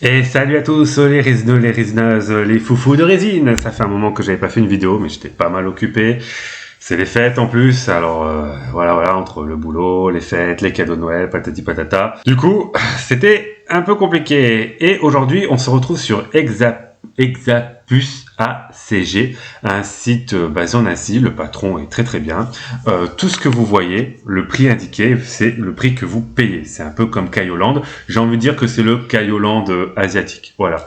Et salut à tous les résineux, les résineuses, les foufous de résine. Ça fait un moment que j'avais pas fait une vidéo, mais j'étais pas mal occupé. C'est les fêtes en plus, alors voilà, entre le boulot, les fêtes, les cadeaux de Noël, patati patata. Du coup, c'était un peu compliqué. Et aujourd'hui, on se retrouve sur Exapus ACG, un site basé en Asie. Le patron est très très bien. Tout ce que vous voyez, le prix indiqué, c'est le prix que vous payez. C'est un peu comme Kaioland. J'ai envie de dire que c'est le Kaioland asiatique. Voilà.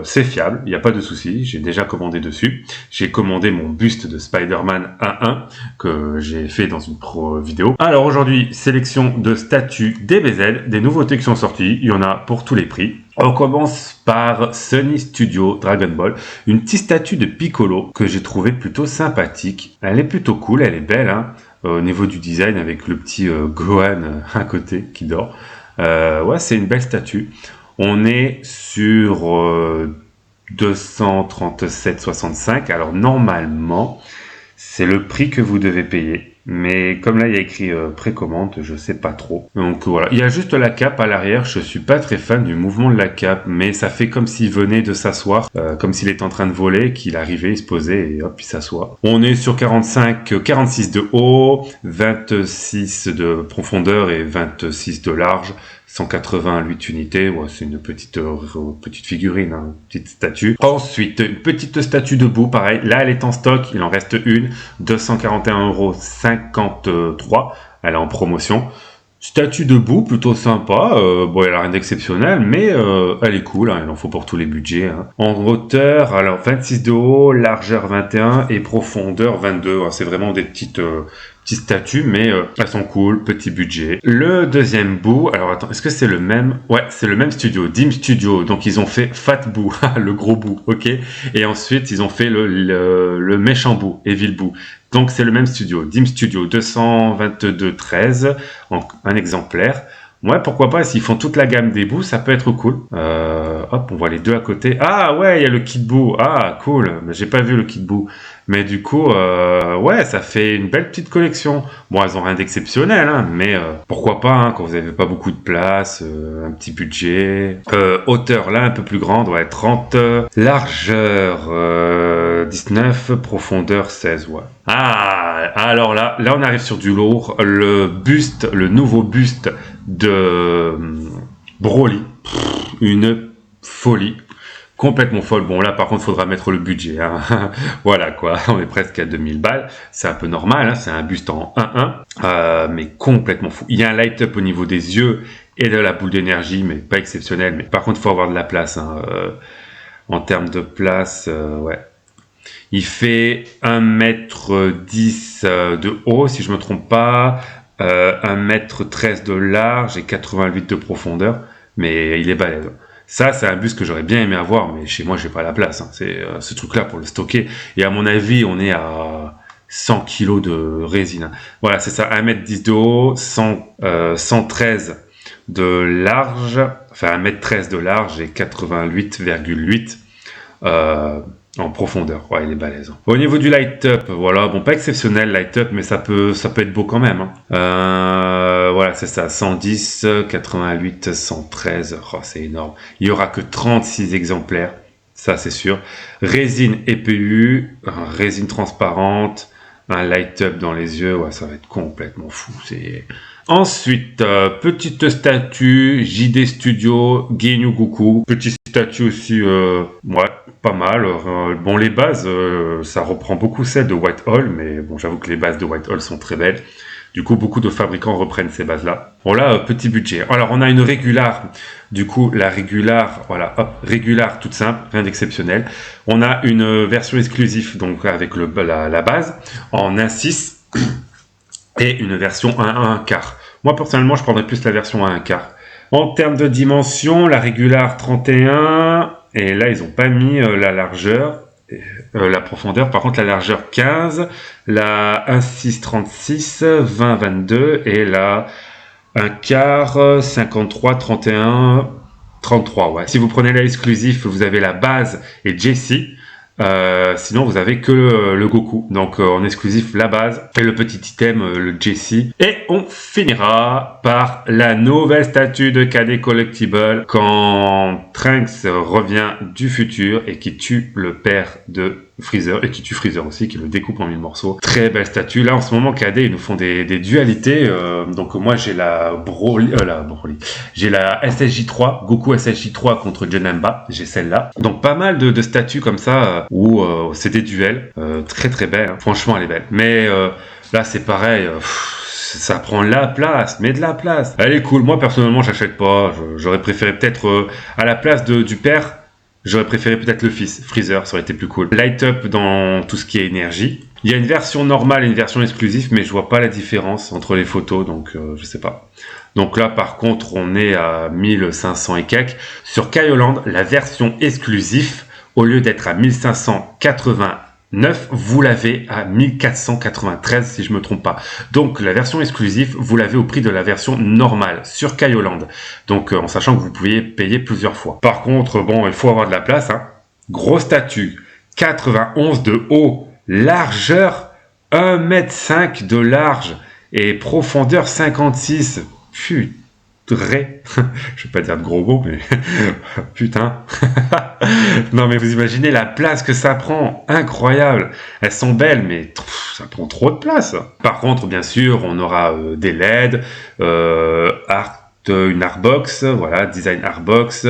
C'est fiable, il n'y a pas de souci. J'ai déjà commandé dessus. J'ai commandé mon buste de Spider-Man 1-1 que j'ai fait dans une vidéo. Alors aujourd'hui, sélection de statues DBZ, des nouveautés qui sont sorties. Il y en a pour tous les prix. On commence par Sunny Studio Dragon Ball, une petite statue de Piccolo que j'ai trouvé plutôt sympathique. Elle est plutôt cool, elle est belle, hein, au niveau du design avec le petit Gohan à côté qui dort. Ouais, c'est une belle statue. On est sur 237,65. Alors normalement, c'est le prix que vous devez payer. Mais comme là, il y a écrit précommande, je sais pas trop. Donc voilà, il y a juste la cape à l'arrière. Je suis pas très fan du mouvement de la cape, mais ça fait comme s'il venait de s'asseoir, comme s'il était en train de voler, qu'il arrivait, il se posait et hop, il s'assoit. On est sur 46 de haut, 26 de profondeur et 26 de large. 188 unités, ouais, c'est une petite figurine, hein, petite statue. Ensuite, une petite statue debout, pareil. Là, elle est en stock, il en reste une, 241,53 €. Elle est en promotion. Statue debout, plutôt sympa. Bon, elle a rien d'exceptionnel, mais elle est cool. Hein, il en faut pour tous les budgets. Hein. En hauteur, alors 26 de haut, largeur 21 et profondeur 22. Ouais, c'est vraiment des petites statues, mais elles sont cool, petit budget. Le deuxième bout, alors attends, est-ce que c'est le même? Ouais, c'est le même studio, Dim Studio. Donc ils ont fait Fat Boo, le gros bout, ok. Et ensuite ils ont fait le méchant bout, Evil Boo. Donc c'est le même studio, Dim Studio, 222,13, un exemplaire. Ouais, pourquoi pas, s'ils font toute la gamme des bouts, ça peut être cool. Hop, on voit les deux à côté. Ah ouais, il y a le kit bout. Ah, cool. Mais j'ai pas vu le kit bout. Mais du coup, ouais, ça fait une belle petite collection. Bon, elles ont rien d'exceptionnel, hein, mais pourquoi pas, hein, quand vous avez pas beaucoup de place, un petit budget. Hauteur, là, un peu plus grande, ouais, 30. Largeur, 19. Profondeur, 16, ouais. Ah, alors là, on arrive sur du lourd. Le nouveau buste de Broly, une folie, complètement folle. Bon là par contre faudra mettre le budget, hein. Voilà quoi, on est presque à 2000 balles, c'est un peu normal, hein. C'est un buste en 1-1, mais complètement fou. Il y a un light up au niveau des yeux et de la boule d'énergie, mais pas exceptionnel. Mais par contre faut avoir de la place, hein. En termes de place, ouais. Il fait 1,10 m de haut si je me trompe pas, 1,13 m de large et 88 de profondeur, mais il est balèze. Ça, c'est un buste que j'aurais bien aimé avoir, mais chez moi, j'ai pas la place. Hein. C'est ce truc-là pour le stocker. Et à mon avis, on est à 100 kg de résine. Voilà, c'est ça, 1,10 m de haut, 113 de large, enfin 1,13 m de large et 88,8 en profondeur. Ouais, il est balèze. Au niveau du light-up, voilà, bon, pas exceptionnel light-up, mais ça peut être beau quand même. Hein. Voilà, c'est ça, 110, 88, 113, oh, c'est énorme. Il y aura que 36 exemplaires, ça c'est sûr. Résine EPU, résine transparente, un light-up dans les yeux, ouais, ça va être complètement fou. Ensuite, petite statue, JD Studio, Ginyu Goku. Petite statue aussi, ouais, pas mal. Bon, les bases, ça reprend beaucoup celles de Whitehall, mais bon, j'avoue que les bases de Whitehall sont très belles. Du coup, beaucoup de fabricants reprennent ces bases-là. Bon, là, petit budget. Alors, on a une régular. Du coup, la régular, voilà, hop, régular, toute simple, rien d'exceptionnel. On a une version exclusive, donc avec la base, en 1.6 et une version 1.1 quart. Moi, personnellement, je prendrais plus la version 1.1 quart. En termes de dimension, la régular 31, et là, ils n'ont pas mis la largeur. La profondeur, par contre la largeur 15, la 1,636, 20, 22 et la 1 quart 53, 31, 33. Ouais. Si vous prenez la exclusive, vous avez la base et Jessie. Sinon, vous avez que le Goku. Donc, en exclusif, la base et le petit item, le Jesse. Et on finira par la nouvelle statue de KD Collectible quand Trunks revient du futur et qui tue le père de Freezer et qui tue Freezer aussi, qui le découpe en 1000 morceaux. Très belle statue. Là, en ce moment, KD, ils nous font des dualités. Donc, moi, j'ai la Broly. J'ai la SSJ3, Goku SSJ3 contre Janemba. J'ai celle-là. Donc, pas mal de statues comme ça où c'est des duels. Très, très belle. Hein. Franchement, elle est belle. Mais là, c'est pareil. Ça prend la place, mais de la place. Elle est cool. Moi, personnellement, j'achète pas. J'aurais préféré peut-être, à la place du père, j'aurais préféré peut-être le fils, Freezer, ça aurait été plus cool. Light up dans tout ce qui est énergie. Il y a une version normale et une version exclusive, mais je vois pas la différence entre les photos, donc je sais pas. Donc là, par contre, on est à 1500 et quelques. Sur Kaioland, la version exclusive, au lieu d'être à 1589, vous l'avez à 1493 si je me trompe pas. Donc la version exclusive, vous l'avez au prix de la version normale sur Kaioland. Donc en sachant que vous pouviez payer plusieurs fois. Par contre, bon, il faut avoir de la place. Hein. Grosse statue, 91 de haut, largeur 1,5 m de large et profondeur 56. Putain. Je vais pas dire de gros mots, mais putain. Non, mais vous imaginez la place que ça prend. Incroyable. Elles sont belles, mais ça prend trop de place. Par contre, bien sûr, on aura des LED, une Artbox, voilà, design Artbox,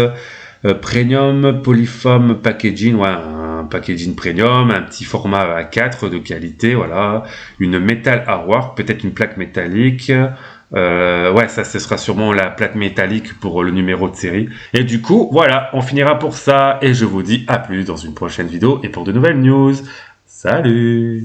premium, polyfoam packaging, ouais, un packaging premium, un petit format A4 de qualité, voilà, une metal artwork, peut-être une plaque métallique. Ouais, ça, ce sera sûrement la plaque métallique pour le numéro de série. Et du coup, voilà, on finira pour ça. Et je vous dis à plus dans une prochaine vidéo et pour de nouvelles news. Salut!